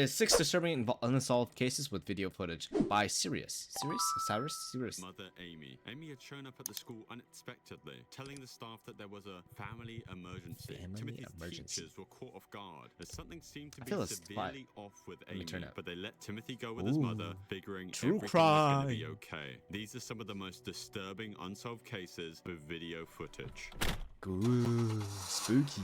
6 disturbing unsolved cases with video footage by Sirius. Sirius? Mother Amy. Amy had shown up at the school unexpectedly, telling the staff that there was a family emergency. Timothy's teachers were caught off guard as something seemed to be severely off with Amy, but they let Timothy go with his mother, figuring everything was going to be okay. These are some of the most disturbing unsolved cases with video footage. Ooh, spooky.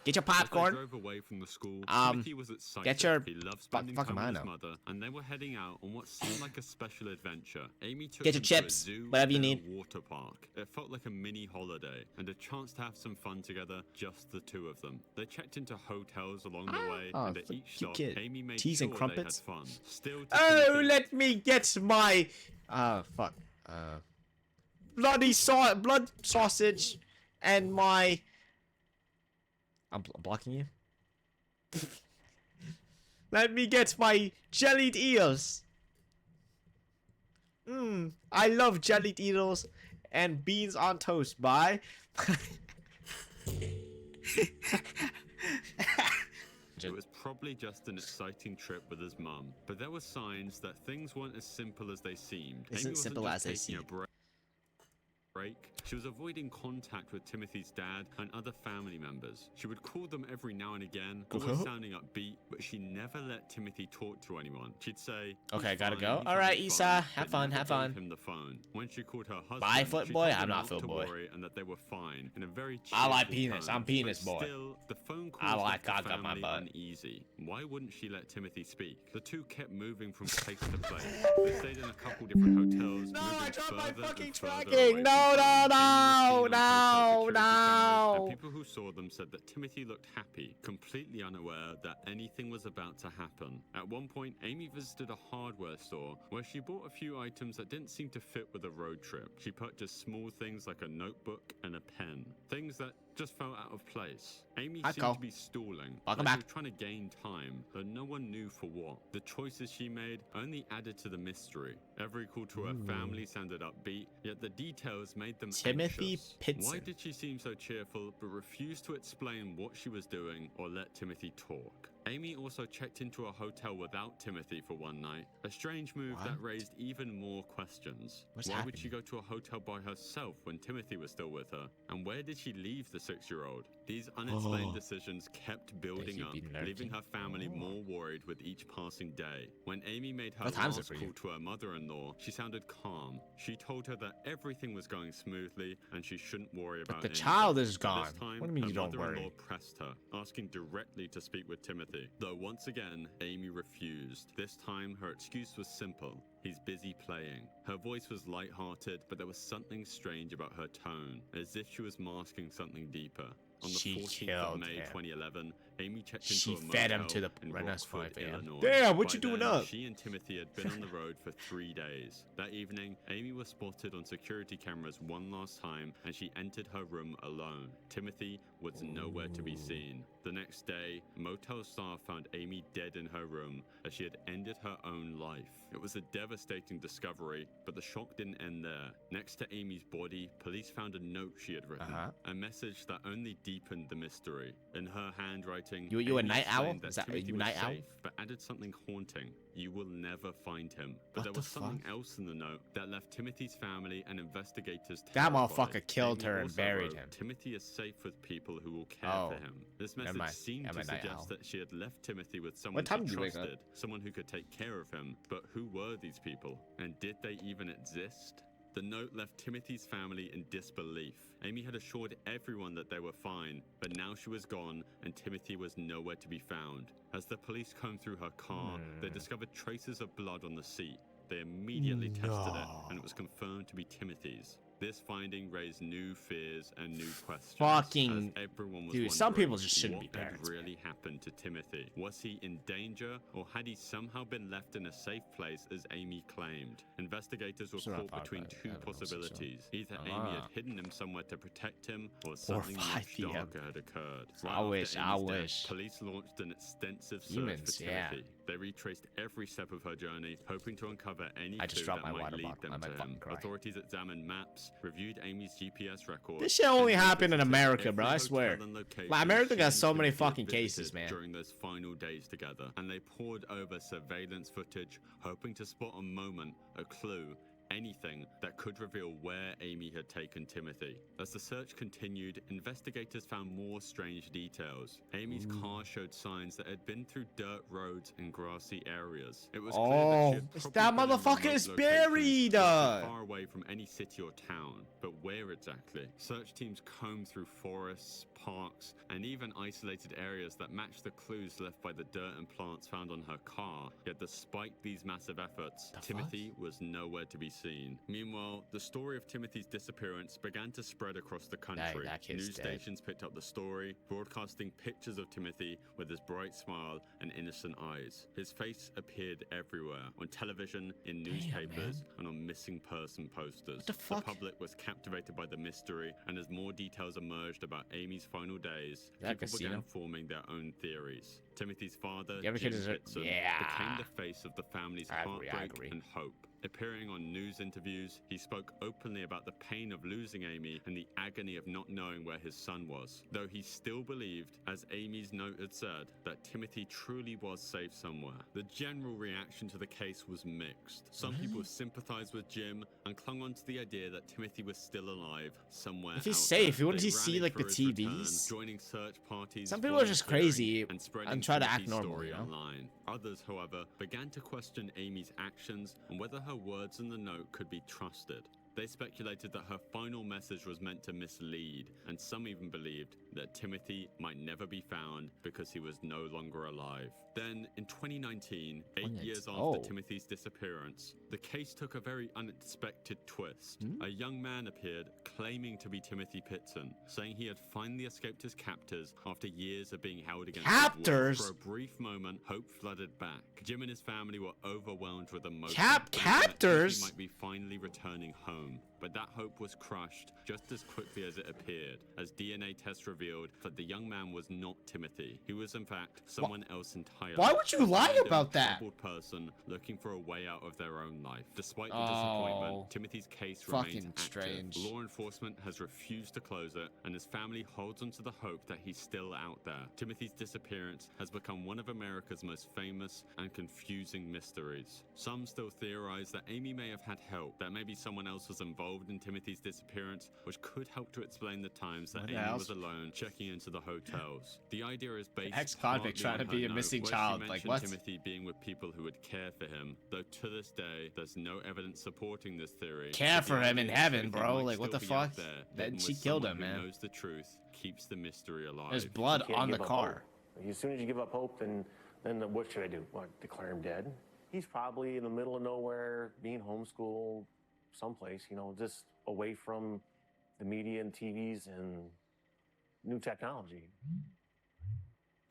Get your popcorn. As they drove away from the school, Timothy was excited. Get your he loved spending time with his mother, and they were heading out on what seemed like a special adventure. Amy took Get your them chips, to a zoo whatever you and need. a water park. It felt like a mini holiday and a chance to have some fun together, just the two of them. They checked into hotels along the way, and at each stop, Amy made Teas sure and crumpets. they had fun. Still, let me get my blood sausage and my. I'm blocking you. Let me get my jellied eels. I love jellied eels and beans on toast. Bye. It was probably just an exciting trip with his mum, but there were signs that things weren't as simple as they seemed. Isn't simple as they seem. She was avoiding contact with Timothy's dad and other family members. She would call them every now and again, always sounding upbeat, but she never let Timothy talk to anyone. She'd say, "Okay, gotta go. All right, Issa, have fun, have fun." Him the phone. When she called her husband, bye, foot boy. I'm not foot boy. And that they were fine in a very. I like penis. I'm penis boy. Still, the phone calls I like left the cock up my family butt. uneasy. Why wouldn't she let Timothy speak? The two kept moving from place to place. They stayed in a couple different hotels. No, I dropped my fucking tracking. tracking. No. And people who saw them said that Timothy looked happy, completely unaware that anything was about to happen. At one point, Amy visited a hardware store where she bought a few items that didn't seem to fit with a road trip. She purchased small things like a notebook and a pen, things that just felt out of place. Amy seemed to be stalling, like she was trying to gain time, but no one knew for what. The choices she made only added to the mystery. Every call to her family sounded upbeat, yet the details made them anxious. Why did she seem so cheerful but refused to explain what she was doing or let Timothy talk? Amy also checked into a hotel without Timothy for one night, a strange move that raised even more questions. Why would she go to a hotel by herself when Timothy was still with her? And where did she leave the 6-year-old? These unexplained decisions kept building up, leaving her family more worried with each passing day. When Amy made her last call to her mother-in-law, she sounded calm. She told her that everything was going smoothly and she shouldn't worry about it. The child is gone. This time, what do you mean you don't her worry? mother-in-law pressed her, asking directly to speak with Timothy. Though once again, Amy refused. This time, her excuse was simple. He's busy playing. Her voice was light-hearted, but there was something strange about her tone, as if she was masking something deeper. On the 14th of May 2011, Amy checked into a motel in Rockford, Illinois. Damn, what you doing up? She and Timothy had been on the road for 3 days. That evening, Amy was spotted on security cameras one last time, and she entered her room alone. Timothy was nowhere to be seen. The next day, motel staff found Amy dead in her room, as she had ended her own life. It was a devastating discovery, but the shock didn't end there. Next to Amy's body, police found a note she had written, a message that only deepened the mystery. In her handwriting, you a night owl? Is that you night owl? But added something haunting. You will never find him. But there was something else in the note that left Timothy's family and investigators terrified. That motherfucker killed her and buried him. Timothy is safe with people who will care for him. This message seemed to suggest that she had left Timothy with someone she trusted, someone who could take care of him. But who were these people? And did they even exist? The note left Timothy's family in disbelief. Amy had assured everyone that they were fine, but now she was gone and Timothy was nowhere to be found. As the police combed through her car, they discovered traces of blood on the seat. They immediately tested it, and it was confirmed to be Timothy's. This finding raised new fears and new questions. Fucking everyone was dude, some people just shouldn't be parents. What had really happened to Timothy? Was he in danger, or had he somehow been left in a safe place as Amy claimed? Investigators were caught between two possibilities. Either Amy had hidden him somewhere to protect him, or something much darker had occurred. I wish. Police launched an extensive search for Timothy. They retraced every step of her journey, hoping to uncover any I just clue dropped that my might water lead bottle. them I to might fucking him. cry. Authorities examined maps, reviewed Amy's GPS record. This shit only and happened in revisited America, bro. every I swear. hotel and location Like, America she got and so many Timothy had fucking cases, visited man. during those final days together, and they pored over surveillance footage, hoping to spot a moment, a clue, anything that could reveal where Amy had taken Timothy. As the search continued, investigators found more strange details. Amy's car showed signs that it had been through dirt roads and grassy areas. It was clear that she had that probably been in motherfucker remote is locations, buried! not far away from any city or town. But where exactly? Search teams combed through forests, parks, and even isolated areas that matched the clues left by the dirt and plants found on her car. Yet despite these massive efforts, Timothy was nowhere to be seen. Meanwhile, the story of Timothy's disappearance began to spread across the country. That kid's News dead. stations picked up the story, broadcasting pictures of Timothy with his bright smile and innocent eyes. His face appeared everywhere, on television, in newspapers, and on missing person posters. What the fuck? The public was captivated by the mystery, and as more details emerged about Amy's final days, people began forming their own theories. Timothy's father, Jim Pitson, became the face of the family's heartbreak and hope. Appearing on news interviews, he spoke openly about the pain of losing Amy and the agony of not knowing where his son was, though he still believed, as Amy's note had said, that Timothy truly was safe somewhere. The general reaction to the case was mixed. Some people sympathized with Jim and clung on to the idea that Timothy was still alive somewhere. If he's out safe, there. wouldn't They he see rallied like the for his return, TVs? joining search parties, Some people are just crazy and and try to act Timothy's normal, story you know? online. Others, however, began to question Amy's actions and whether her words in the note could be trusted. They speculated that her final message was meant to mislead, and some even believed that Timothy might never be found because he was no longer alive. Then, in 2019, 8 years after Timothy's disappearance, the case took a very unexpected twist. A young man appeared claiming to be Timothy Pitson, saying he had finally escaped his captors after years of being held against his will. For a brief moment, hope flooded back. Jim and his family were overwhelmed with emotion. Captors? He might be finally returning home. But that hope was crushed just as quickly as it appeared, as DNA tests revealed that the young man was not Timothy. He was in fact someone else entirely. Why would you lie about that? A person looking for a way out of their own life. Despite the disappointment, Timothy's case remains active. Strange. Law enforcement has refused to close it, and his family holds onto the hope that he's still out there. Timothy's disappearance has become one of America's most famous and confusing mysteries. Some still theorize that Amy may have had help, that maybe someone else was involved in Timothy's disappearance, which could help to explain the times that Amy was alone checking into the hotels. The idea is based ex-convict trying to be a missing child. Like, what? Timothy being with people who would care for him, though to this day there's no evidence supporting this theory. Care for him in heaven, bro. Like, what the fuck? Then she killed him, man. Who knows the truth, keeps the mystery alive. There's blood on the car. As soon as you give up hope, then what should I do? What, declare him dead? He's probably in the middle of nowhere, being homeschooled someplace, you know, just away from the media and TVs and new technology.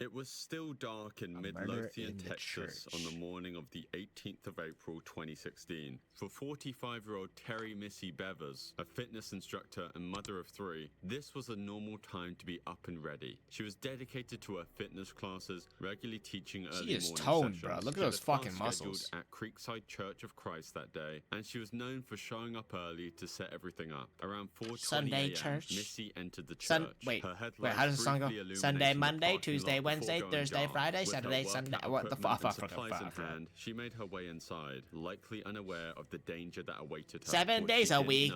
It was still dark in Midlothian, Texas on the morning of the 18th of April 2016. For 45-year-old Terry Missy Bevers, a fitness instructor and mother of 3, this was a normal time to be up and ready. She was dedicated to her fitness classes, regularly teaching early morning sessions. She is toned, bro. Look at those fucking muscles. At Creekside Church of Christ that day, and she was known for showing up early to set everything up. Around 4:20 a.m., Missy entered the church. Wait, how does the song go? Sunday, Monday, Tuesday, Wednesday, Thursday, Friday, Saturday, Sunday. What the fuck? She made her way inside, likely unaware of the danger that awaited her. 7 days a week.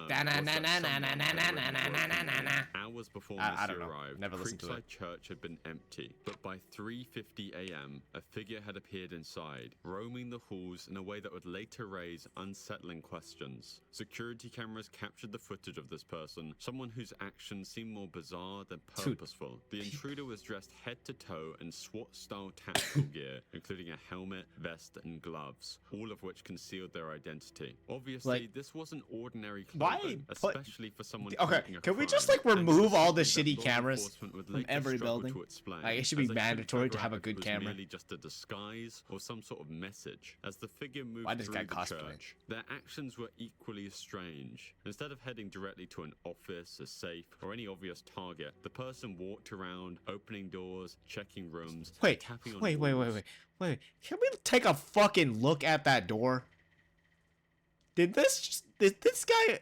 Hours before Missy arrived, Creekside Church had been empty, but by 3:50 a.m., a figure had appeared inside, roaming the halls in a way that would later raise unsettling questions. Security cameras captured the footage of this person, someone whose actions seemed more bizarre than purposeful. The intruder was dressed head to toe in SWAT-style tactical gear, including a helmet, vest, and gloves, all of which concealed their identity. Obviously, this wasn't ordinary clothing, especially for someone. Okay, can we just like remove all the shitty cameras from every building? Like, it should be mandatory to have a good camera. Merely just a disguise or some sort of message. As the figure moved through the church, their actions were equally strange. Instead of heading directly to an office, a safe, or any obvious target, the person walked around, opening doors, checking breaking rooms, Wait, tapping on wait. walls. Can we take a fucking look at that door? Did this guy?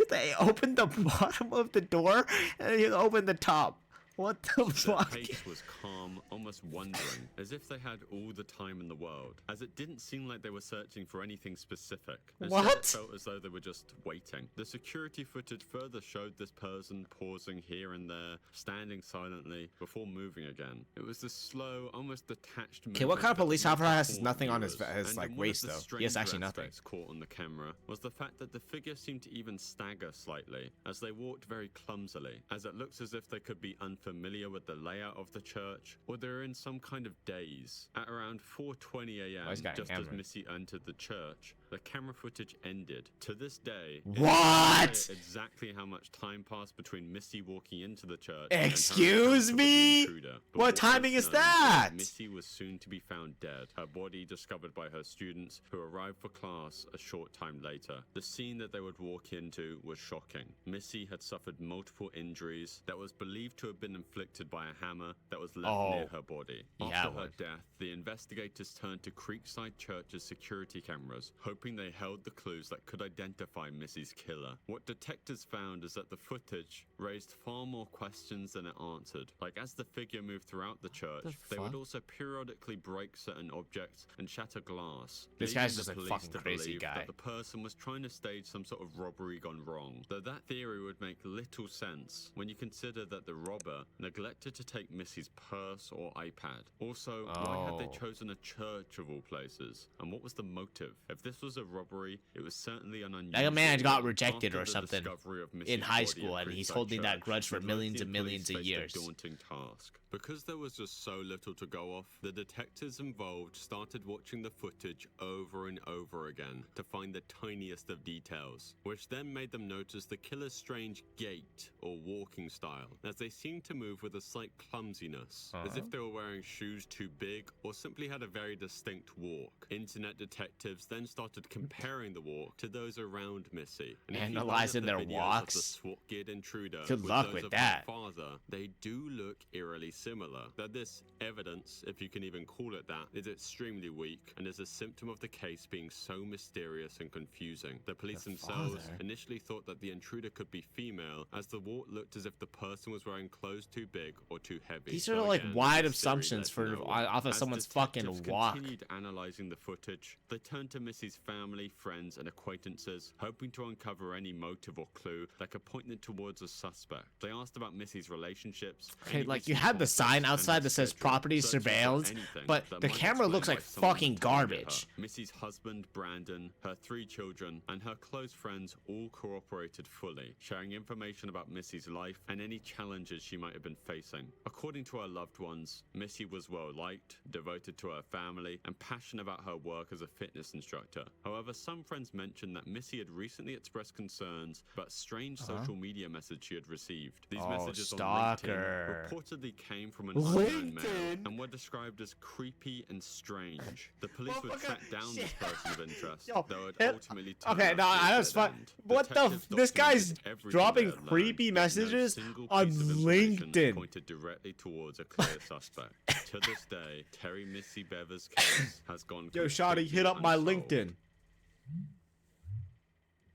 They opened the bottom of the door and he opened the top. What the Their fuck? pace was calm, almost wondering, as if they had all the time in the world, as it didn't seem like they were searching for anything specific. Instead, What? it felt as though they were just waiting. The security footage further showed this person pausing here and there, standing silently, before moving again. It was this slow, almost detached movement. Okay, what kind of that police looked officer has toward nothing on his viewers. like And one of waist the though? He has stranger actually nothing. aspects caught on the camera was the fact that the figure seemed to even stagger slightly, as they walked very clumsily, as it looks as if they could be unfamiliar with the layout of the church, or they're in some kind of daze. At around 4:20 a.m., he's got a just as camera. Missy entered the church, the camera footage ended. To this day, What? it's unclear exactly how much time passed between Missy walking into the church and her Excuse encounter with the me? intruder. But What timing is is known that? Missy was soon to be found dead, her body discovered by her students who arrived for class a short time later. The scene that they would walk into was shocking. Missy had suffered multiple injuries that was believed to have been inflicted by a hammer that was left near her body. Yeah, After her what? death, the investigators turned to Creekside Church's security cameras, hoping they held the clues that could identify Missy's killer. What detectives found is that the footage raised far more questions than it answered. Like, as the figure moved throughout the church, they would fuck? also periodically break certain objects and shatter glass. This leading guy's the just a police fucking to crazy believe guy. that the person was trying to stage some sort of robbery gone wrong. Though that theory would make little sense when you consider that the robber neglected to take Missy's purse or iPad. Also, why had they chosen a church of all places? And what was the motive? If this was a robbery, it was certainly an unusual. Like a man got one. rejected After or the something discovery of in Missy's high body school, at and he's Creekside holding that Church, grudge for the millions and Lothian millions of police faced years. a daunting task. Because there was just so little to go off, the detectives involved started watching the footage over and over again to find the tiniest of details, which then made them notice the killer's strange gait or walking style, as they seemed to move with a slight clumsiness, as if they were wearing shoes too big or simply had a very distinct walk. Internet detectives then started comparing the walk to those around Missy, and if you line up Analyzing the their videos of the walks. SWAT-geared intruder Good with luck those with of that. her father, they do look eerily similar. That this evidence, if you can even call it that, is extremely weak and is a symptom of the case being so mysterious and confusing. The police themselves father. initially thought that the intruder could be female, as the walk looked as if the person was wearing clothes too big or too heavy. These So are like again, wide this theory assumptions led for nowhere. off of As someone's detectives fucking walk. continued analyzing the footage, they turned to Missy's family, friends, and acquaintances, hoping to uncover any motive or clue that could point them towards a suspect. They asked about Missy's relationships. Okay, any like you recent had the conflicts, sign and outside her that says schedule, property searching for surveillance, anything but that the might camera looks explain like why someone fucking would target her. garbage. Missy's husband, Brandon, her 3 children, and her close friends all cooperated fully, sharing information about Missy's life and any challenges she might have been facing. According to her loved ones, Missy was well liked, devoted to her family, and passionate about her work as a fitness instructor. However, some friends mentioned that Missy had recently expressed concerns about strange social media messages she had received. These messages stalker. on LinkedIn reportedly came from an unknown male LinkedIn? and were described as creepy and strange. The police would Motherfucker, track down this shit. person of interest, Yo, though it hell- ultimately turned Okay, out no, to be a I was dead fine. end. What the? Detectives This guy's documented everything dropping they had learned, creepy but no messages single on piece of information LinkedIn. pointed directly towards a clear suspect. To this day, Terry Missy Bever's case has gone. Yo, Shawty, hit up my LinkedIn.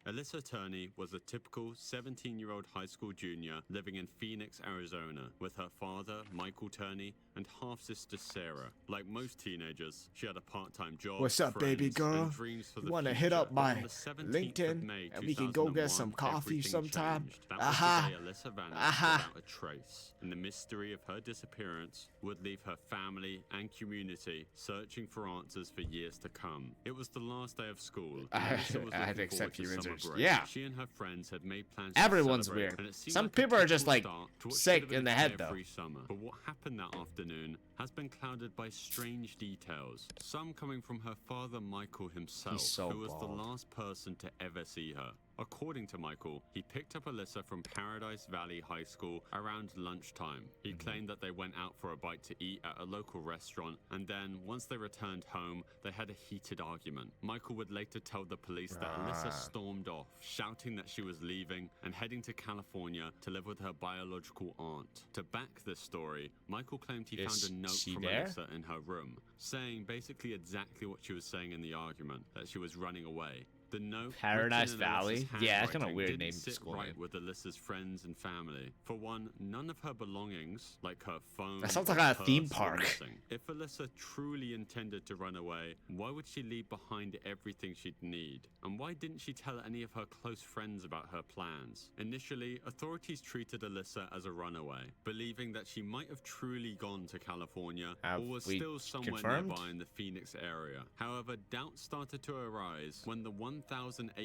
Alyssa Turney was a typical 17-year-old high school junior living in Phoenix, Arizona, with her father, Michael Turney, and half-sister Sarah. Like most teenagers, she had a part-time job, What's up, baby friends, girl? and dreams for the You wanna future. hit up But my on the 17th of LinkedIn, May, and we can go get some 2001, coffee everything sometime? changed. That was Aha. the day Alyssa vanished Aha. without a trace, and the mystery of her disappearance would leave her family and community searching for answers for years to come. It was the last day of school. and Alyssa was I had to looking accept forward your summer answers. break. Yeah. She and her friends had made plans Everyone's to celebrate, weird. and it seemed Some like a people are just, typical like, start to what should sick have been in the a head, though. carefree summer. But what happened that afternoon has been clouded by strange details, some coming from her father Michael himself, so who was the bald. last person to ever see her. According to Michael, he picked up Alyssa from Paradise Valley High School around lunchtime. He claimed that they went out for a bite to eat at a local restaurant, and then, once they returned home, they had a heated argument. Michael would later tell the police that Alyssa stormed off, shouting that she was leaving and heading to California to live with her biological aunt. To back this story, Michael claimed he found a note from Alyssa in her room, saying basically exactly what she was saying in the argument, that she was running away. The note, Paradise Valley? Yeah, that's kind of weird name to to school right name. with Alyssa's friends and family. For one, none of her belongings, like her phone, That sounds like a theme purse, were park. missing. If Alyssa truly intended to run away, why would she leave behind everything she'd need? And why didn't she tell any of her close friends about her plans? Initially, authorities treated Alyssa as a runaway, believing that she might have truly gone to California Have or was we still somewhere confirmed? nearby in the Phoenix area. However, doubts started to arise when the $1,800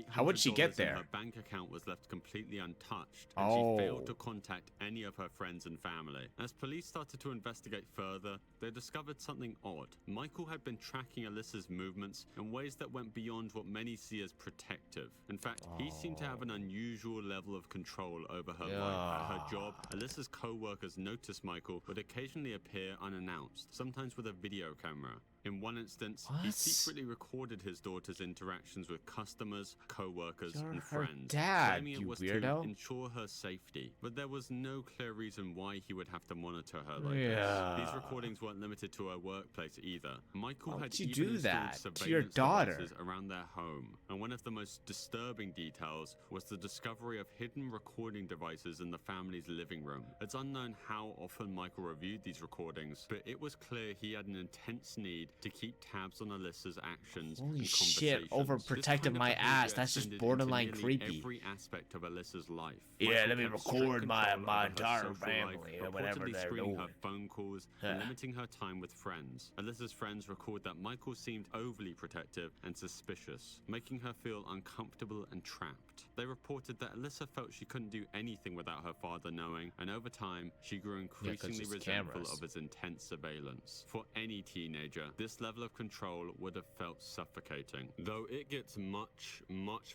How would she get in there? her bank account was left completely untouched, and Oh. she failed to contact any of her friends and family. As police started to investigate further, they discovered something odd. Michael had been tracking Alyssa's movements in ways that went beyond what many see as protective. In fact, he seemed to have an unusual level of control over her life. At her job, Alyssa's co-workers noticed Michael would occasionally appear unannounced, sometimes with a video camera. In one instance, he What? secretly recorded his daughter's interactions with customers, co-workers, You're and her friends, dad, claiming it you was weirdo. to ensure her safety. But there was no clear reason why he would have to monitor her like Yeah. this. These recordings weren't limited to her workplace either. Michael Why had would you even do installed that to surveillance your daughter? devices around their home. And one of the most disturbing details was the discovery of hidden recording devices in the family's living room. It's unknown how often Michael reviewed these recordings, but it was clear he had an intense need to keep tabs on Alyssa's actions Holy and shit, conversations. overprotecting This kind of my behavior ass. That's just extended borderline into nearly creepy. Every aspect of Alyssa's life. Yeah, Michael let me kept strict record my control over her entire social family life, or whatever reportedly they're screening her doing. phone calls and limiting her time with friends. Alyssa's friends record that Michael seemed overly protective and suspicious, making her feel uncomfortable and trapped. They reported that Alyssa felt she couldn't do anything without her father knowing, and over time, she grew increasingly it's resentful cameras. of his intense surveillance. For any teenager, this level of control would have felt suffocating. Though it gets much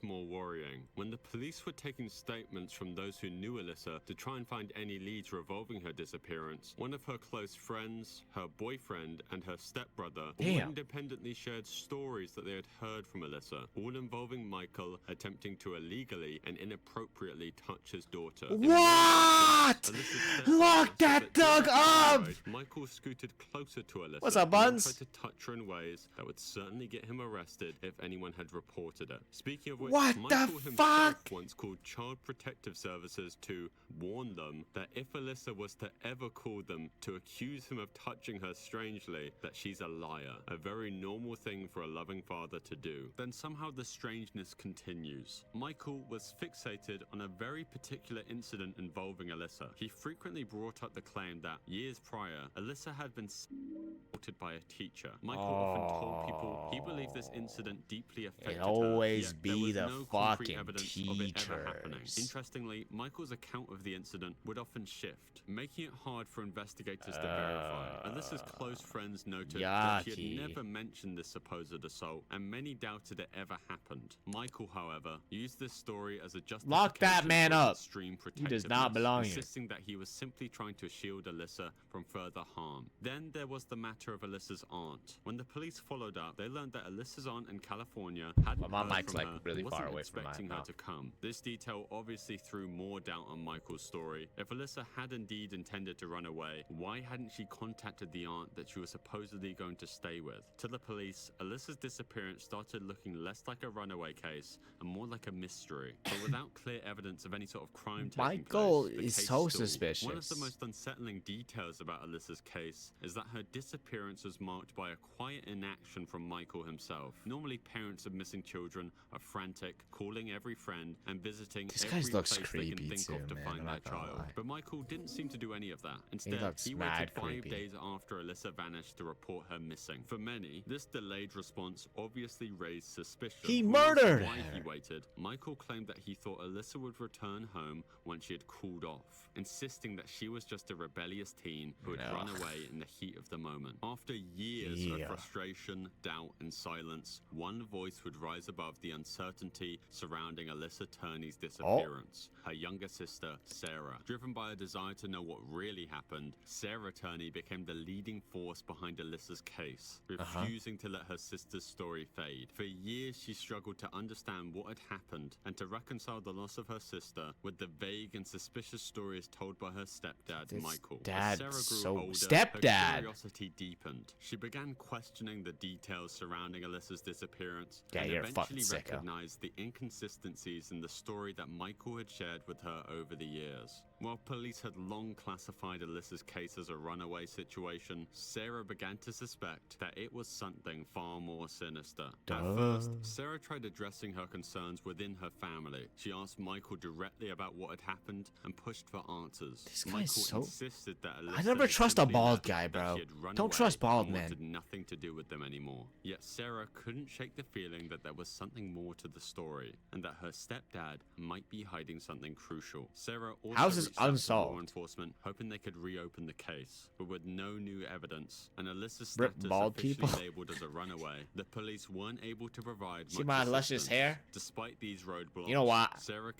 more worrying. When the police were taking statements from those who knew Alyssa to try and find any leads revolving her disappearance, one of her close friends, her boyfriend, and her stepbrother all Damn. independently shared stories that they had heard from Alyssa, all involving Michael attempting to illegally and inappropriately touch his daughter. In one What? instance, Alyssa's stepbrother Lock said that dog during the up! ride, Michael scooted closer to Alyssa What's up, and then Buns? tried to touch her in ways that would certainly get him arrested if anyone had reported it. Speaking of which, What the Michael himself fuck? once called Child Protective Services to warn them that if Alyssa was to ever call them to accuse him of touching her strangely, that she's a liar. A very normal thing for a loving father to do. Then somehow the strangeness continues. Michael was fixated on a very particular incident involving Alyssa. He frequently brought up the claim that years prior, Alyssa had been assaulted by a teacher. Michael often told people he believed this incident deeply affected her. always yet be there was the no concrete fucking evidence of it ever happening. teachers. Interestingly, Michael's account of the incident would often shift, making it hard for investigators to verify. Alyssa's close friends noted that she yucky. had never mentioned this supposed assault, and many doubted it ever happened. Michael, however, used this story as a justification Lock that man for his up. extreme He does not protectiveness, belong here. insisting that he was simply trying to shield Alyssa from further harm. Then there was the matter of Alyssa's aunt. When the police followed up, they learned that Alyssa's aunt in California hadn't My heard mic's, from like, her really and far wasn't away from my expecting her mouth. to come. This detail obviously threw more doubt on Michael's story. If Alyssa had indeed intended to run away, why hadn't she contacted the aunt that she was supposedly going to stay with? To the police, Alyssa's disappearance started looking less like a runaway case and more like a mystery. But without clear evidence of any sort of crime taking Michael place, the is case so stalled. suspicious. One of the most unsettling details about Alyssa's case is that her disappearance was marked by a quiet inaction from Michael himself. Normally, parents of missing children are frantic, calling every friend and visiting This every guy looks place they can creepy think too, of to man, find I'm their not gonna child. lie. But Michael didn't seem to do any of that. Instead, looks he mad waited 5 creepy. days after Alyssa vanished to report her missing. For many, this delayed response obviously raised suspicion. He When asked murdered why he her. waited, Michael claimed that he thought Alyssa would return home once she had cooled off, insisting that she was just a rebellious teen who had run away in the heat of the moment. After years of frustration, doubt, and silence, one voice would rise above the uncertainty surrounding Alyssa Turney's disappearance. Her younger sister, Sarah. Driven by a desire to know what really happened, Sarah Turney became the leading force behind Alyssa's case, refusing to let her sister's story fade. For years, she struggled to understand what had happened and to reconcile the loss of her sister with the vague and suspicious stories told by her stepdad, Michael. As Sarah grew older, her curiosity deepened. She began questioning the details surrounding Alyssa's disappearance and eventually recognized the inconsistencies in the story that Michael had shared with her over the years. While police had long classified Alyssa's case as a runaway situation, Sarah began to suspect that it was something far more sinister. At first, Sarah tried addressing her concerns within her family. She asked Michael directly about what had happened and pushed for answers. Michael insisted that Alyssa I never trust a bald guy, bro. Don't trust bald men. Wanted nothing to do with them anymore. Yet Sarah couldn't shake the feeling that there was something more to the story and that her stepdad might be hiding something crucial. Sarah also unsolved. Law enforcement, hoping they could reopen the case, but with no new evidence and Alyssa's status officially labeled as a runaway, the police weren't able to provide See my luscious hair? Despite these roadblocks, you know what?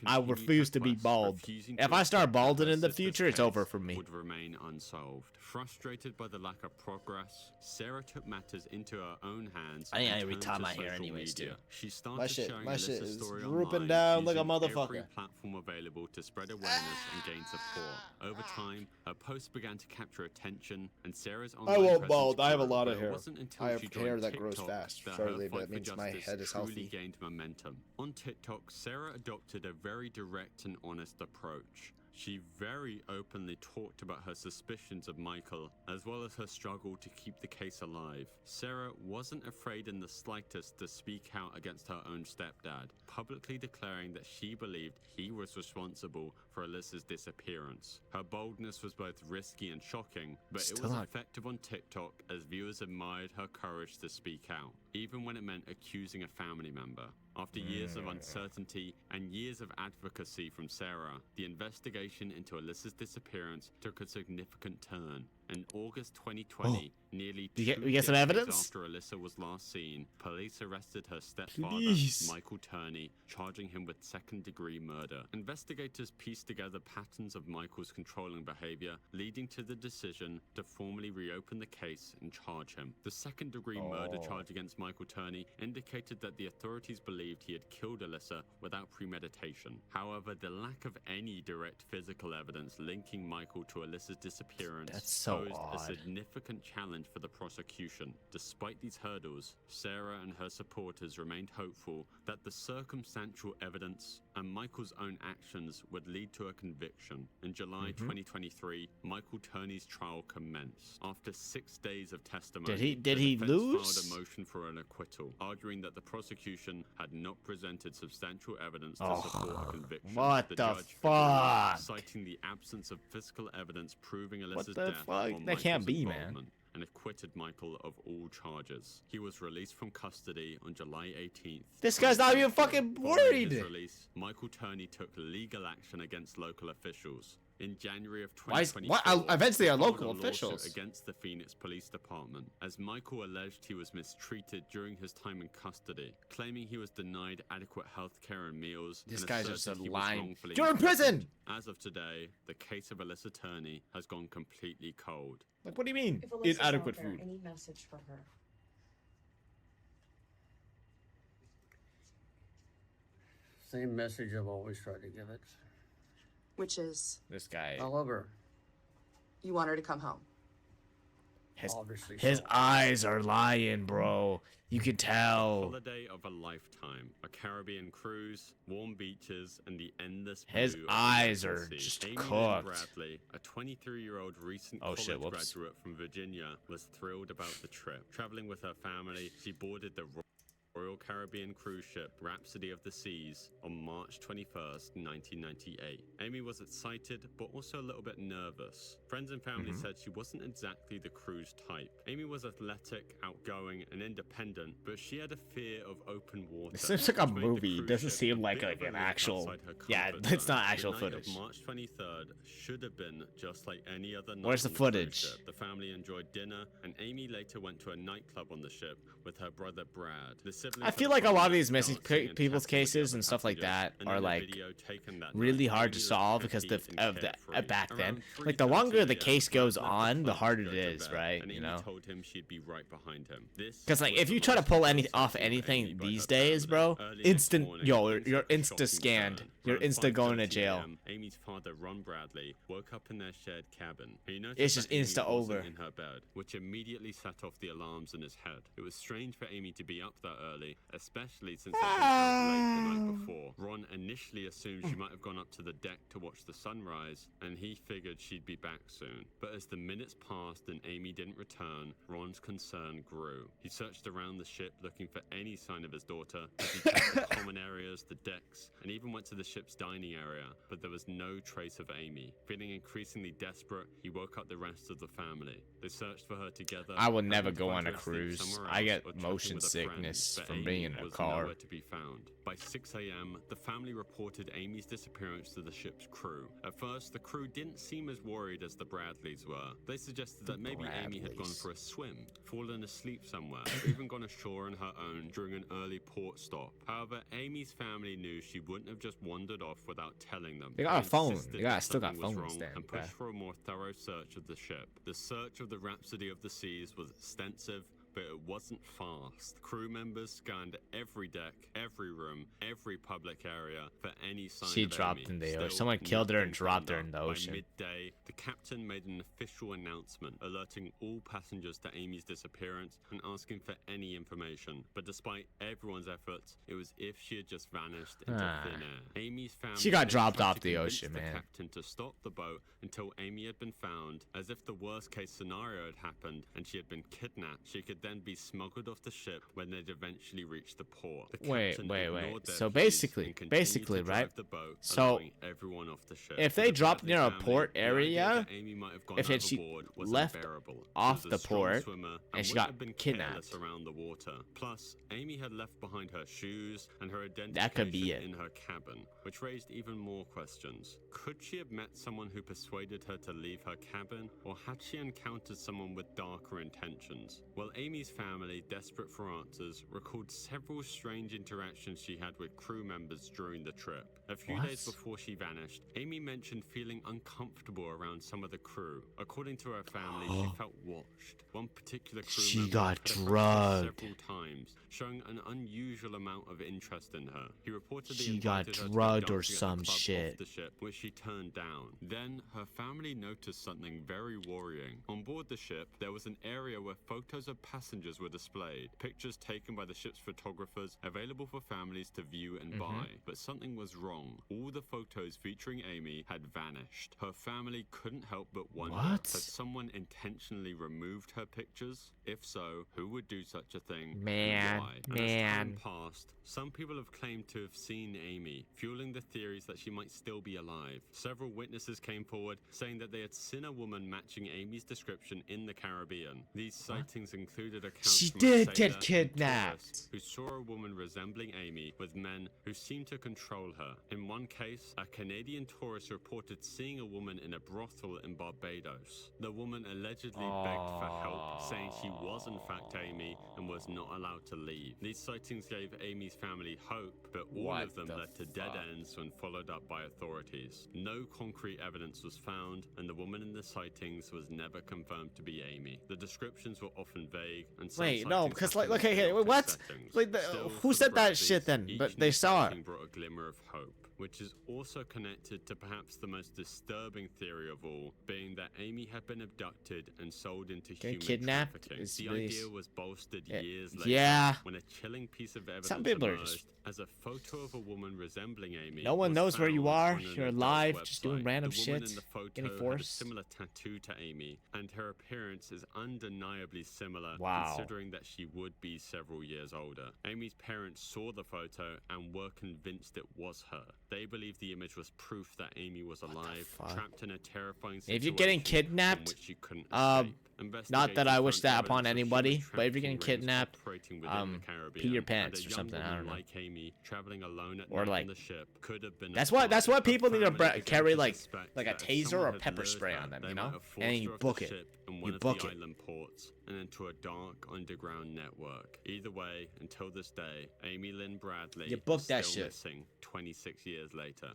I refuse to be bald. If I start balding in the future, it's over for me. Would remain unsolved. Frustrated by the lack of progress, Sarah took matters into her own hands. I ain't retie my hair anyways, dude. She started sharing Alyssa's story drooping down like a motherfucker. Every platform available to spread awareness and gain support. Over time, her posts began to capture attention, and Sarah's online I won't bald. I have a lot of hair. I have hair that grows fast, shortly, but it means my head is healthy. Gained momentum. On TikTok, Sarah adopted a very direct and honest approach. She very openly talked about her suspicions of Michael, as well as her struggle to keep the case alive. Sarah wasn't afraid in the slightest to speak out against her own stepdad, publicly declaring that she believed he was responsible for Alyssa's disappearance. Her boldness was both risky and shocking, but it was effective on TikTok as viewers admired her courage to speak out, even when it meant accusing a family member. After years of uncertainty and years of advocacy from Sarah, the investigation into Alyssa's disappearance took a significant turn. In August 2020, nearly 2 decades after Alyssa was last seen, police arrested her stepfather, Michael Turney, charging him with second-degree murder. Investigators pieced together patterns of Michael's controlling behavior, leading to the decision to formally reopen the case and charge him. The second-degree murder charge against Michael Turney indicated that the authorities believed he had killed Alyssa without premeditation. However, the lack of any direct physical evidence linking Michael to Alyssa's disappearance posed a significant challenge for the prosecution. Despite these hurdles, Sarah and her supporters remained hopeful that the circumstantial evidence and Michael's own actions would lead to a conviction. In July 2023, Michael Turney's trial commenced. After 6 days of testimony, did he lose? Filed a motion for an acquittal, arguing that the prosecution had not presented substantial evidence to support a conviction. What the fuck? Citing the absence of physical evidence proving Alyssa's death. That can't be, man. And acquitted Michael of all charges. He was released from custody on July 18th. This guy's not even fucking worried. His release, Michael Turney took legal action against local officials. In January of 2024, eventually, local officials against the Phoenix Police Department, as Michael alleged he was mistreated during his time in custody, claiming he was denied adequate health care and meals. This guy's just a lying. You're in prison. As of today, the case of Alyssa Turney has gone completely cold. Like, what do you mean? If inadequate food. Any message for her? Same message I've always tried to give it. Which is? This guy. I love her. You want her to come home? His eyes are lying, bro. You can tell. Holiday of a lifetime. A Caribbean cruise, warm beaches, and the endless blue. His eyes are just cooked. Bradley, a 23-year-old recent college graduate from Virginia, was thrilled about the trip. Traveling with her family, she boarded the Royal Caribbean cruise ship Rhapsody of the Seas on March 21st, 1998. Amy was excited, but also a little bit nervous. Friends and family said she wasn't exactly the cruise type. Amy was athletic, outgoing, and independent, but she had a fear of open water. It seems like a which made the movie. It cruise doesn't ship seem a like bit an of a leap actual. outside her Yeah, comfort it's not zone. actual The night footage. of March 23rd should have been just like any other night. Where's the on cruise footage? ship. The family enjoyed dinner, and Amy later went to a nightclub on the ship with her brother Brad. The siblings I feel had like a lot of fun these missing dancing and people's chatting with the cases other and stuff like that passengers, and are in a like video taken that really night, hard to Amy solve looked because happy of and the carefree. back then. Around Like the 3:30 longer the a.m., case goes Brad left on, the home harder to it go to is, bed, right? and You Amy know. told him she'd be right behind him. Because like if you try to pull off anything these days, bro, instant you're insta scanned. You're insta going to jail. Amy's father, Ron Bradley, woke up in their shared cabin. He noticed It's just that Amy insta wasn't over. in her bed, which immediately set off the alarms in his head. It was strange for Amy to be up that early, especially since they'd been out late the night before. Ron initially assumed she might have gone up to the deck to watch the sunrise, and he figured she'd be back soon. But as the minutes passed and Amy didn't return, Ron's concern grew. He searched around the ship looking for any sign of his daughter, as he checked the common areas, the decks, and even went to the ship's dining area, but there was no trace of Amy. Feeling increasingly desperate, he woke up the rest of the family. They searched for her together. I would never hoping to go find on a her asleep cruise. somewhere I else get or chatting motion with a friend, sickness but from Amy being in a was car. nowhere to be found. By 6 a.m., the family reported Amy's disappearance to the ship's crew. At first, the crew didn't seem as worried as the Bradleys were. They suggested that maybe Amy had gone Bradleys. for a swim, fallen asleep somewhere, or even gone ashore on her own during an early port stop. However, Amy's family knew she wouldn't have just wandered off without telling them. They got a phone. insisted They got- that still got something was phones wrong then, and bruh. pushed for a more thorough search of the ship. The search of the Rhapsody of the Seas was extensive, but it wasn't fast. Crew members scanned every deck, every room, every public area for any sign She of dropped Amy. in the ocean. Still, Someone killed her and nothing dropped her turned in the up. ocean. By midday, the captain made an official announcement alerting all passengers to Amy's disappearance and asking for any information. But despite everyone's efforts, it was as if she had just vanished into thin air. Amy's family She got then dropped tried off to the convince ocean, the man. captain to stop the boat until Amy had been found, as if the worst case scenario had happened and she had been kidnapped. She could then be smuggled off the ship when they'd eventually reached the port. The Wait, captain wait. ignored their So pleas basically, and continued to drive right? the boat, So, allowing everyone off the ship. if For they the dropped Bradley near a family, port the idea area, that Amy might have gone if she overboard was left unbearable. She off was the a strong port swimmer and she wouldn't got have been kidnapped. careless around the water. Plus, Amy had left behind her shoes and her That could be identification it. in her cabin, which raised even more questions. Could she have met someone who persuaded her to leave her cabin, or had she encountered someone with darker intentions? Well, Amy's family, desperate for answers, recalled several strange interactions she had with crew members during the trip. A few days What? before she vanished, Amy mentioned feeling uncomfortable around some of the crew. According to her family, she felt watched. One particular crew She member got had approached her drugged. several times, showing an unusual amount of interest in her. He reportedly She got invited her to go drugged or dancing at the some club off shit. the ship, which she turned down. Then her family noticed something very worrying. On board the ship, there was an area where photos of passengers were displayed, pictures taken by the ship's photographers, available for families to view and buy. But something was wrong. All the photos featuring Amy had vanished. Her family couldn't help but wonder, What? had someone intentionally removed her pictures? If so, who would do such a thing? and Man, why? And as man. time passed, some people have claimed to have seen Amy, fueling the theories that she might still be alive. Several witnesses came forward saying that they had seen a woman matching Amy's description in the Caribbean. These sightings included accounts She from a did sailor get and kidnapped. tourist who saw a woman resembling Amy with men who seemed to control her. In one case, a Canadian tourist reported seeing a woman in a brothel in Barbados. The woman allegedly begged for help, saying she was in fact Amy and was not allowed to leave. These sightings gave Amy's family hope, but all What of them the led to dead fuck? ends when followed up by authorities. No concrete evidence was found, and the woman in the sightings was never confirmed to be Amy. The descriptions were often vague, and some Wait, no, sightings because like, happened in okay, chaotic what? settings. Like, Still, who for said the that Bradleys, shit then? each But new they saw sighting it. brought a glimmer of hope, which is also connected to perhaps the most disturbing theory of all, being that Amy had been abducted and sold into human kidnapped trafficking. is The really idea was bolstered Yeah. years later Yeah. when a chilling piece of evidence Some people are emerged just- as a photo of a woman resembling Amy. No one was knows where you found are. on an You're adult alive, just doing website. random the woman shit, in the photo getting had a forced. similar tattoo to Amy, and her Her appearance is undeniably similar, Wow. considering that she would be several years older. Amy's parents saw the photo and were convinced it was her. They believed the image was proof that Amy was alive, fuck? trapped in a terrifying situation If you're getting from kidnapped, which she couldn't escape. not that I wish Investigators that found upon evidence of anybody, human but if you're getting trafficking rings kidnapped, operating within the Caribbean, pee your and pants a or young something, I woman don't know. like Amy traveling alone at Or night like- on the ship could have been. That's a why target. people need to Her family carry began to like suspect a that taser someone or had pepper lured spray her. on them, They you might know, have forced and then her you off book the it. ship in You one of book the it. island ports and into a dark underground network. Either way, until this day, Amy Lynn Bradley You book is that still shit. missing 26 years later.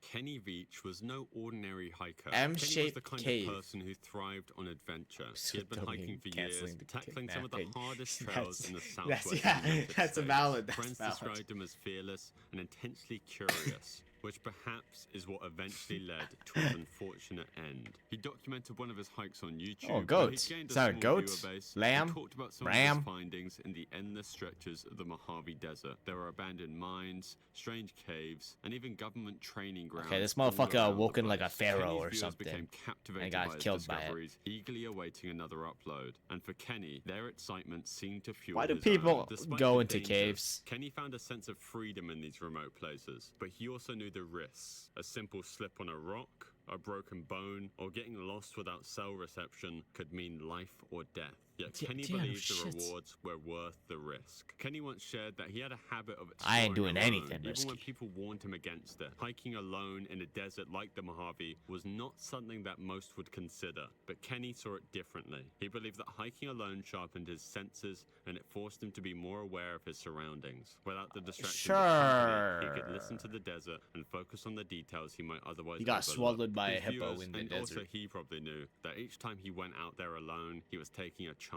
Kenny Veach was no ordinary hiker. Kenny was M-shaped the kind cave. of person who thrived on adventure. He had been So hiking for years, canceling the tackling some of the kidnapping. hardest trails in the southwest yeah, United that's States. valid. That's Friends valid. described him as fearless and intensely curious, which perhaps is what eventually led to his unfortunate end. He documented one of his hikes on YouTube. Oh, where goats. he gained a Is that a small goat? viewer base. Lamb? He talked about some Ram? of his findings in the endless stretches of the Mojave Desert. There were abandoned mines, strange caves, and even government training grounds. Okay, this all motherfucker around the awoken like a place. pharaoh Kenny's or viewers something, became captivated and got by his killed by it. discoveries, eagerly awaiting another upload. And for Kenny, their excitement seemed to fuel Why do his people own. Despite go the into dangers, caves? Kenny found a sense of freedom in these remote places, but he also knew the risks. A simple slip on a rock, a broken bone, or getting lost without cell reception could mean life or death. Yet Kenny damn, believed the shit. rewards were worth the risk. Kenny once shared that he had a habit of I ain't exploring doing alone, anything even when risky. people warned him against it. Hiking alone in a desert like the Mojave was not something that most would consider, but Kenny saw it differently. He believed that hiking alone sharpened his senses and it forced him to be more aware of his surroundings. Without the distractions of company, he could listen to the desert and focus on the details he might otherwise He got overlook. swallowed by a His hippo viewers, in the and also desert. he probably knew that each time he went out there alone, he was taking a chance.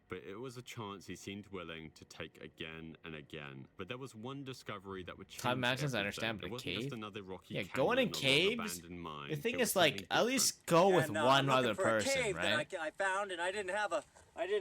But it was a chance he seemed willing to take again and again. But there was one discovery that would change Time matches, I everything. understand, but It a wasn't cave? just another rocky Yeah, canyon going in or long caves, abandoned mine. the thing It was is, like, something at least different. go with And, one I'm looking other for person, a cave right? that I found, and I didn't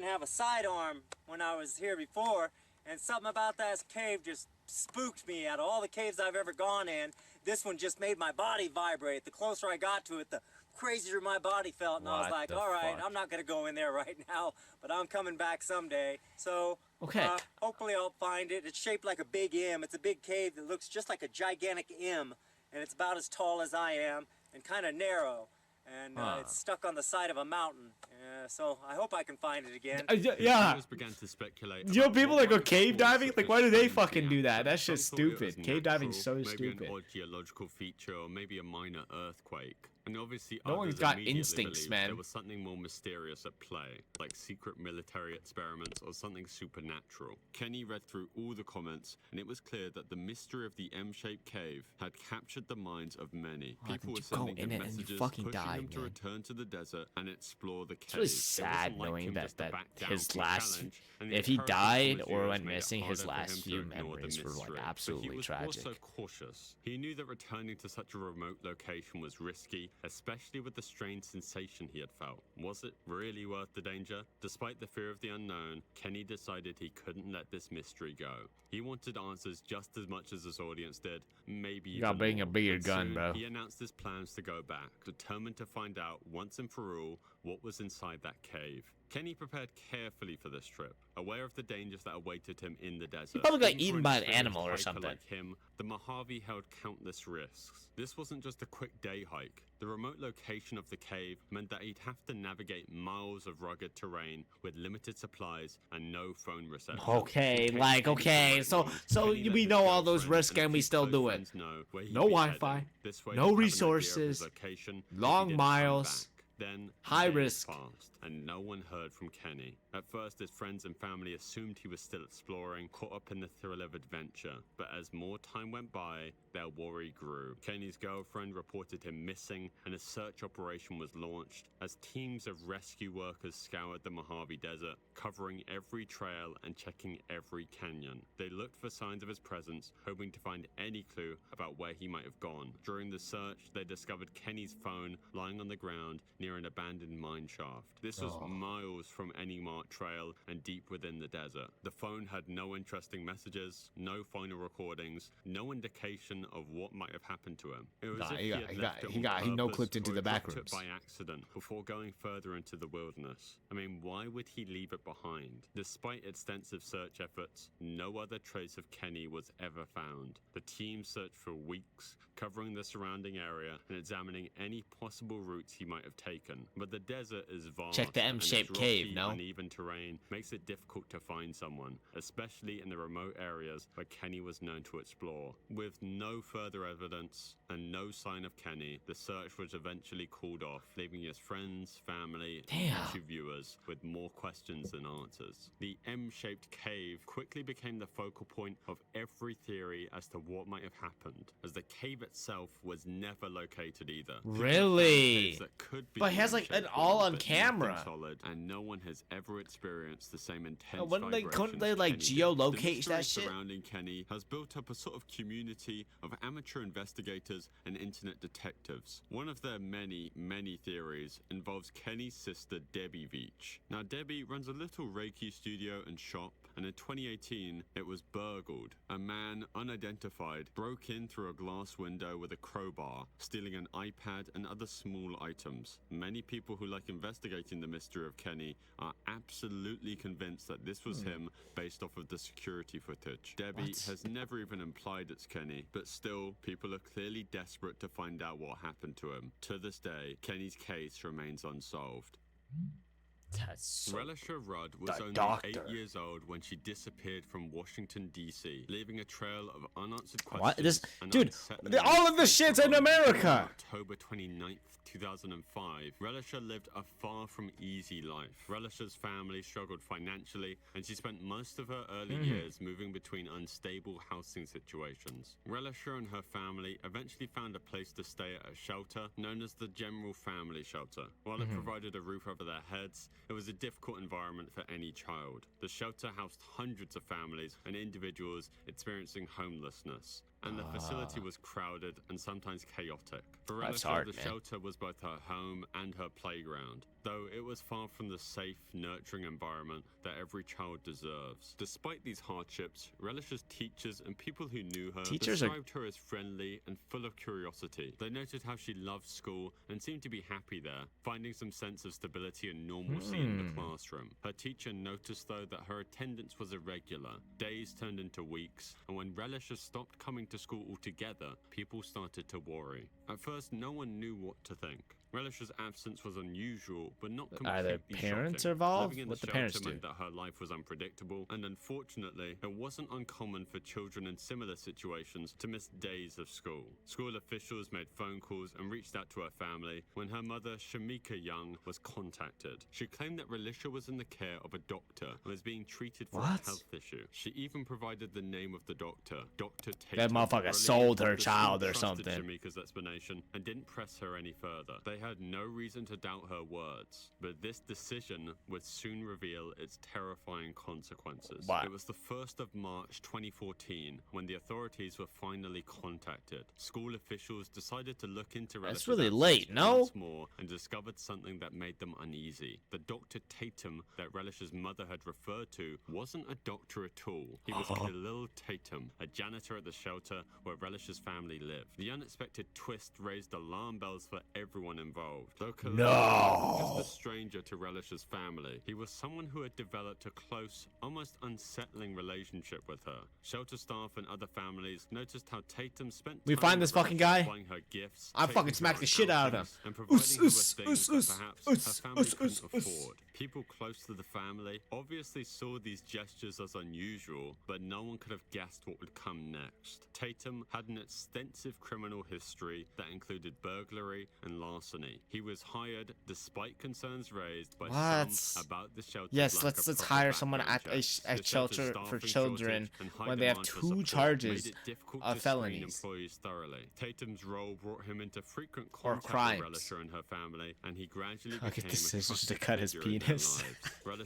have a sidearm when I was here before, and something about that cave just spooked me. Out of all the caves I've ever gone in, this one just made my body vibrate. The closer I got to it, the crazier my body felt, and I was What like, the all right, fuck? I'm not gonna go in there right now, but I'm coming back someday. So Okay. hopefully I'll find it. It's shaped like a big M. It's a big cave that looks just like a gigantic M, and it's about as tall as I am and kind of narrow. And it's stuck on the side of a mountain. So I hope I can find it again. Yeah. Viewers began to speculate Yo, about people what that go might have cave caused diving, such like, a why do they strange fucking do that? reaction. That's just Some thought it was stupid. Cave diving's so natural, maybe stupid. an odd geological feature, or maybe a minor earthquake. And obviously, No one's others got immediately instincts, believed man. There was something more mysterious at play, like secret military experiments or something supernatural. Kenny read through all the comments, and it was clear that the mystery of the M-shaped cave had captured the minds of many. Why People didn't were you go sending in him it and you messages fucking pushing died, him to man? return to the desert and explore the cave. It's really It sad wasn't like knowing him that, just to that back down his from the last, challenge, and the if he encouragement died from his or viewers went made it missing, his harder for last him to few ignore the memories were like mystery. But absolutely he was tragic. also cautious. He knew that returning to such a remote location was risky, especially with the strange sensation he had felt. Was it really worth the danger? Despite the fear of the unknown, Kenny decided he couldn't let this mystery go. He wanted answers just as much as his audience did, maybe You gotta even bring more. a bigger And gun, soon, bro. He announced his plans to go back, determined to find out once and for all what was inside that cave. Kenny prepared carefully for this trip, aware of the dangers that awaited him in the desert. probably got Even for eaten an by an experienced animal or hiker something. Like him, the Mojave held countless risks. This wasn't just a quick day hike. The remote location of the cave meant that he'd have to navigate miles of rugged terrain with limited supplies and no phone reception. Okay, In case like, anything okay, went so wrong, so Kenny we let his know all those girlfriend risks and a and we few still close do it. friends know where he'd No be Wi-Fi, heading. This way no he'd have an idea of resources, his location if he long didn't come miles, back. Then high days risk. passed, and no one heard from Kenny. At first, his friends and family assumed he was still exploring, caught up in the thrill of adventure. But as more time went by, their worry grew. Kenny's girlfriend reported him missing, and a search operation was launched as teams of rescue workers scoured the Mojave Desert, covering every trail and checking every canyon. They looked for signs of his presence, hoping to find any clue about where he might have gone. During the search, they discovered Kenny's phone lying on the ground near near an abandoned mine shaft. This was miles from any marked trail and deep within the desert. The phone had no interesting messages, no final recordings, no indication of what might have happened to him. It was as if he no clipped into the back rooms rooms by accident before going further into the wilderness. I mean, why would he leave it behind? Despite extensive search efforts, no other trace of Kenny was ever found. The team searched for weeks, covering the surrounding area and examining any possible routes he might have taken. But the desert is vast. Check the M-shaped cave, no? Uneven terrain makes it difficult to find someone, especially in the remote areas where Kenny was known to explore. With no further evidence and no sign of Kenny, the search was eventually called off, leaving his friends, family, and YouTube viewers with more questions than answers. The M-shaped cave quickly became the focal point of every theory as to what might have happened, as the cave itself was never located either. Really? But he has like an all on camera. Solid, and no one has ever experienced the same intense couldn't they like geolocate that shit? Surrounding Kenny has built up a sort of community of amateur investigators and internet detectives. One of their many theories involves Kenny's sister Debbie Veach. Now Debbie runs a little Reiki studio and shop, and in 2018 it was burgled. A man unidentified broke in through a glass window with a crowbar, stealing an iPad and other small items. Many people who like investigating the mystery of Kenny are absolutely convinced that this was him based off of the security footage. Debbie has never even implied it's Kenny, but still, people are clearly desperate to find out what happened to him. To this day, Kenny's case remains unsolved. Relisha Rudd was only 8 years old when she disappeared from Washington, D.C., leaving a trail of unanswered questions. Dude, all of this shit's in America! October 29th, 2005, Relisha lived a far from easy life. Relisha's family struggled financially, and she spent most of her early years moving between unstable housing situations. Relisha and her family eventually found a place to stay at a shelter known as the General Family Shelter. While it provided a roof over their heads, it was a difficult environment for any child. The shelter housed hundreds of families and individuals experiencing homelessness, and the facility was crowded and sometimes chaotic. For Relisha, the shelter was both her home and her playground, though it was far from the safe, nurturing environment that every child deserves. Despite these hardships, Relisha's teachers and people who knew her described her as friendly and full of curiosity. They noted how she loved school and seemed to be happy there, finding some sense of stability and normalcy in the classroom. Her teacher noticed, though, that her attendance was irregular. Days turned into weeks, and when Relisha stopped coming to school altogether, people started to worry. At first, no one knew what to think. Relisha's absence was unusual, but not completely Are their parents shocking. involved? Living in What the shelter parents do? meant that her life was unpredictable, and unfortunately, it wasn't uncommon for children in similar situations to miss days of school. School officials made phone calls and reached out to her family when her mother, Shamika Young, was contacted. She claimed that Relisha was in the care of a doctor and was being treated for a health issue. She even provided the name of the doctor, Dr. Tatum. That motherfucker sold her child or something. Shamika's explanation and didn't press her any further. They had no reason to doubt her words, but this decision would soon reveal its terrifying consequences. It was the 1st of March 2014 when the authorities were finally contacted. School officials decided to look into Relisha's That's really late, no? once more and discovered something that made them uneasy. The Dr. Tatum that Relisha's mother had referred to wasn't a doctor at all. He was Khalil Tatum, a janitor at the shelter where Relisha's family lived. The unexpected twist raised alarm bells for everyone involved. Though Khalil wasn't just a stranger to Relisha's family, he was someone who had developed a close, almost unsettling relationship with her. Shelter staff and other families noticed how Tatum spent We time find with this fucking Relisha, guy? buying her gifts, I fucking smacked the shit out of him. and providing her with things that perhaps her family couldn't afford. People close to the family obviously saw these gestures as unusual, but no one could have guessed what would come next. Tatum had an extensive criminal history that included burglary and larceny. He was hired despite concerns raised by some about the shelter. Yes, let's hire someone at a shelter for children when they have 2 charges of felonies employees thoroughly. Tatum's role brought him into frequent or contact crimes. with Relisha and her family, and he gradually I'll get became the scissors a to cut his figure in Yes. lives.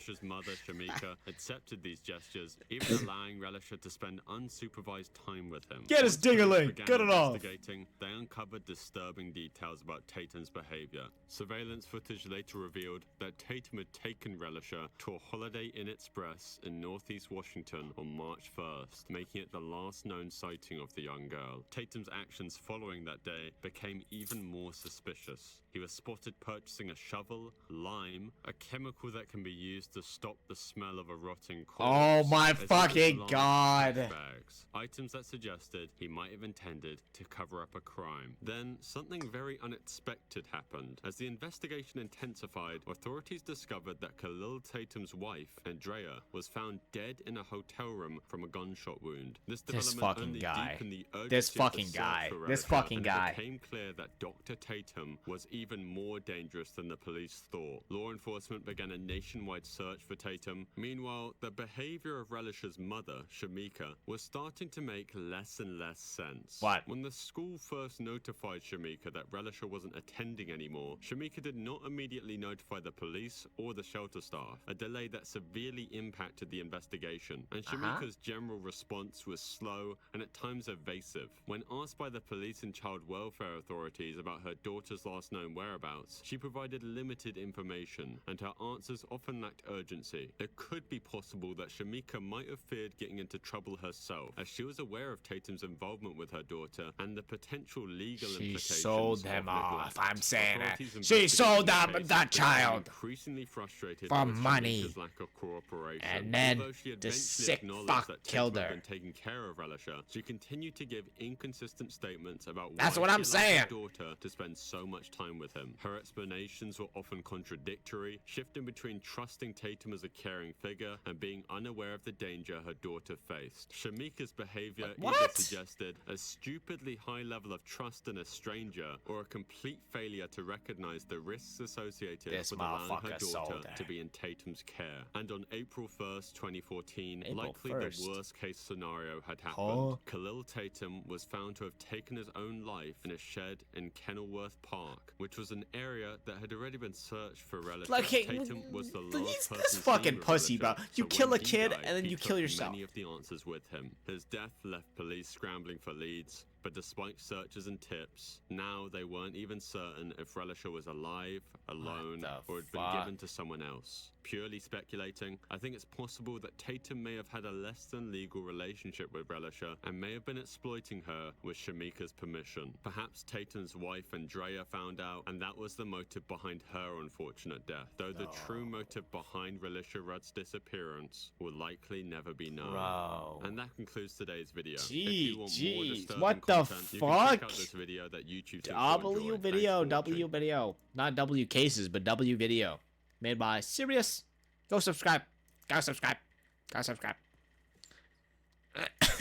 Relisha's mother, Shamika, accepted these gestures, even allowing Relisha to spend unsupervised time with him. Get his Once police ding-a-ling, began get it off. investigating, they uncovered disturbing details about Tatum's behavior. Surveillance footage later revealed that Tatum had taken Relisha to a Holiday Inn Express in northeast Washington on March 1st, making it the last known sighting of the young girl. Tatum's actions following that day became even more suspicious. He was spotted purchasing a shovel, lime, a chemical that can be used to stop the smell of a rotting corpse. Oh my as well as fucking large God. trash bags, items that suggested he might have intended to cover up a crime. Then something very unexpected happened. As the investigation intensified, authorities discovered that Khalil Tatum's wife, Andrea, was found dead in a hotel room from a gunshot wound. This development fucking only guy. deepened the urgency This of the fucking search guy. for This Relisha, fucking and guy. It became clear that Dr. Tatum was even more dangerous than the police thought. Law enforcement began a nationwide search for Tatum. Meanwhile, the behavior of Relisha's mother, Shamika, was starting to make less and less sense. What? When the school first notified Shamika that Relisha wasn't attending anymore, Shamika did not immediately notify the police or the shelter staff, a delay that severely impacted the investigation. And Shamika's general response was slow and at times evasive. When asked by the police and child welfare authorities about her daughter's last known whereabouts, she provided limited information, and her answers often lacked urgency. It could be possible that Shamika might have feared getting into trouble herself, as she was aware of Tatum's involvement with her daughter and the potential legal She implications sold of him neglect. off. I'm saying it. Authorities She sold investigating the that case that became child increasingly frustrated for with money. Shamika's lack of cooperation. And then Although she the eventually sick acknowledged fuck that killed Tatum her. had been taking care of Relisha, she continued to give inconsistent statements about That's why what she I'm allowed saying. her daughter to spend so much time with him. Her explanations were often contradictory, shifting between trusting Tatum as a caring figure and being unaware of the danger her daughter faced. Shamika's behavior either What? suggested a stupidly high level of trust in a stranger or a complete failure to recognize the risks associated This with allowing her motherfucker sold daughter her. to be in Tatum's care. And on April 1st, 2014, April likely 1st. the worst case scenario had happened. Huh? Khalil Tatum was found to have taken his own life in a shed in Kenilworth Park, which was an area that had already been searched for relatives. Like, hey, Tatum was the he's last this person fucking seen with pussy, Relisha, bro. You so kill when a he kid, died, and then he you took kill yourself. Many of the answers with him. His death left police scrambling for leads, but despite searches and tips, now they weren't even certain if Relisha was alive, alone, the or had been fuck? given to someone else. Purely speculating, I think it's possible that Tatum may have had a less than legal relationship with Relisha and may have been exploiting her with Shamika's permission. Perhaps Tatum's wife Andrea found out, and that was the motive behind her unfortunate death, though the true motive behind Relisha Rudd's disappearance will likely never be known. Bro. And that concludes today's video. If Gee, you want more jeez, disturbing what the content, you can check fuck? out this video that YouTube W video, W video. Not W cases, but W video. Made by Sirius. Go subscribe. Go subscribe. Go subscribe.